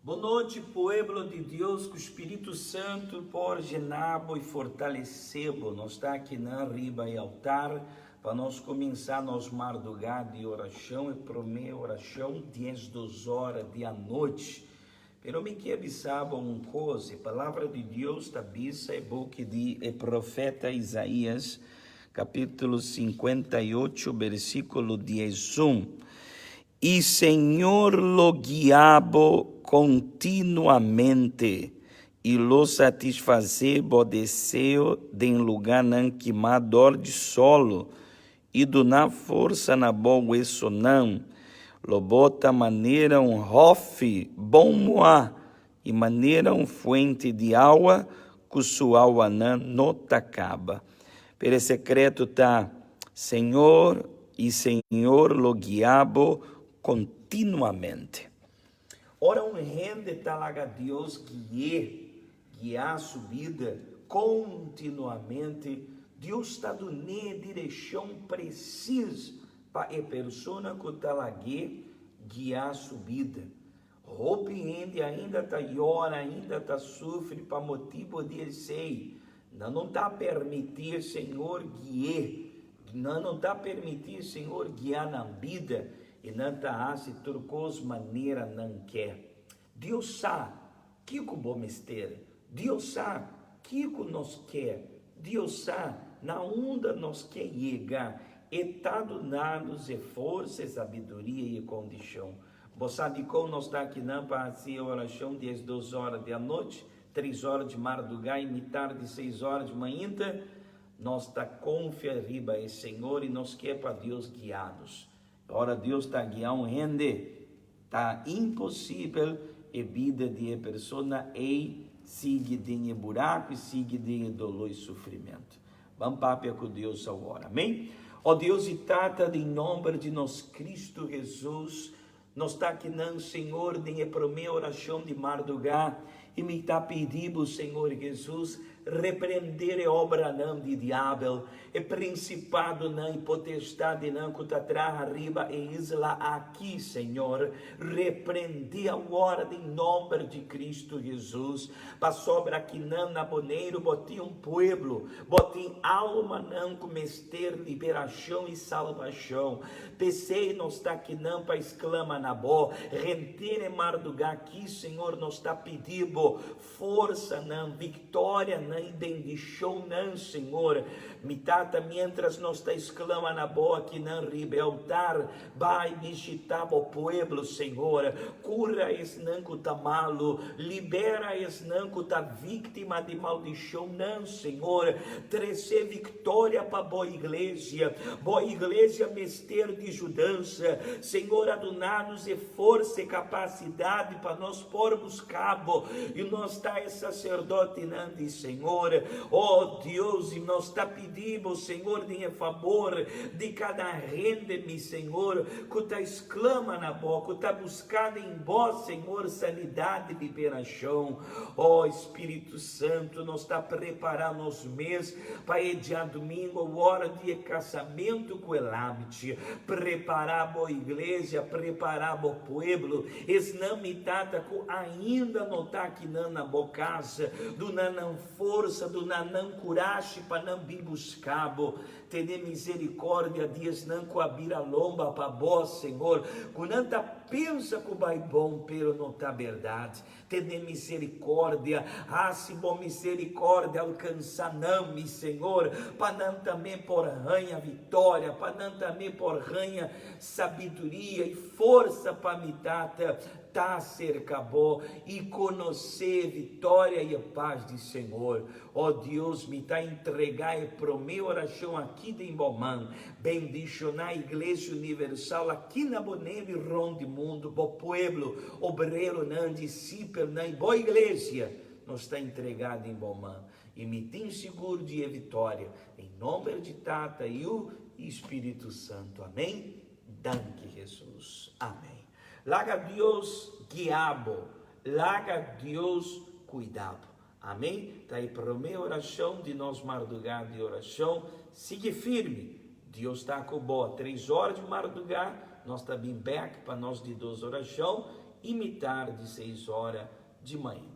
Boa noite, pueblo de Deus, que o Espírito Santo por genabo e fortalecebo. Nós está aqui na riba e altar para nós começar nosso madrugada de oração e prometer oração 10, 2 horas da noite. Pero me quero saber uma coisa, a palavra de Deus está bisa é boca de profeta Isaías, capítulo 58, versículo 11. E Senhor lo guiabo continuamente e lo satisfazebo deseo de lugar não queimador de solo e do na força na boa isso não lo bota maneira rofe bom moá e maneira fuente de água que sua água não acaba. Pelo secreto tá Senhor e Senhor lo guiabo continuamente. Ora, rende talaga Deus guiar a subida continuamente. Deus está dando direção precisa para a pessoa que está guiar a subida. Ropiende ainda está llora, ainda está sofre para motivo de ele sei. Não está permitir Senhor guiar. Não está permitir Senhor guiar na vida. E não está se turcos maneira não quer. Deus sabe que o bom mistério. Deus sabe que nós quer. Deus sabe na onda nós quer chegar. E está donados e força, sabedoria e condição. Você sabe como nós está aqui não para fazer oração 10, 2 horas da noite, 3 horas de madrugada e tarde 6 horas de manhã. Nós está confiando riba e Senhor e nós quer para Deus guiar-nos. Ora, Deus está guiando rende, está impossível a vida de uma pessoa e sigue de buraco e sigue de dolor e sofrimento. Vamos papo com Deus agora, amém? Ó Deus, e trata de nome de nós Cristo Jesus, nós está aqui não, Senhor, de a primeira oração de madrugada, e me está pedindo, Senhor Jesus, repreender a obra não de diabo, e principado não, e potestade não, que está atrás, arriba, e isla aqui, Senhor, repreender agora em nome de Cristo Jesus, para sobra aqui não, na boneiro, botei pueblo, botei alma não, comester liberação e salvação, pensei, nós está aqui não, para exclama na boa, render madrugada aqui, Senhor, nós está pedindo, força não, vitória não, e bendição não, Senhor, mitata, mientras nós está exclama na boa que não ribe altar, vai visitar o pueblo, Senhor, cura esse não que está malo, libera esse não que está vítima de maldição não, Senhor, trazer vitória para boa igreja mestre de judança, Senhor, adonados e força e capacidade para nós pormos cabo, e nós está sacerdote não, Senhor, ó Deus, e nós está pedindo, Senhor, de favor de cada rende-me, Senhor, que está exclama na boca, está buscando em vós, Senhor, sanidade e liberação. Ó Espírito Santo, nós está preparando os meses para ir dia domingo, hora de casamento com o Elamite, preparar a igreja, preparar o pueblo, es não me tata com ainda não está aqui na boa casa, do não força, do não coragem para não vir buscar, ter misericórdia, dias não coabira lomba para vós, Senhor, com nanta pensa que vai bom, pero não está verdade, ter misericórdia, se bom misericórdia alcançar não, me Senhor, para não também por ranha vitória, para não também por ranha sabedoria e força para me tata, tá cerca boa e conhecer vitória e a paz do Senhor. Ó Deus, me tá entregar e pro meu oração aqui de Imbomã, bendicionar a Igreja Universal aqui na Bonelli Ronde Mundo, bo pueblo, obreiro não, discípulo não, boa igreja, nós está entregado em Imbomã, e me tem seguro de vitória, em nome de Tata e o Espírito Santo, amém? Danke Jesus, amém. Larga Deus guiabo, larga Deus cuidado, amém? Está aí para a minha oração de nós madrugada de oração, siga firme, Deus está com boa, 3 horas de madrugada, nós está bem back para nós de 2 oração, imitar de 6 horas de manhã.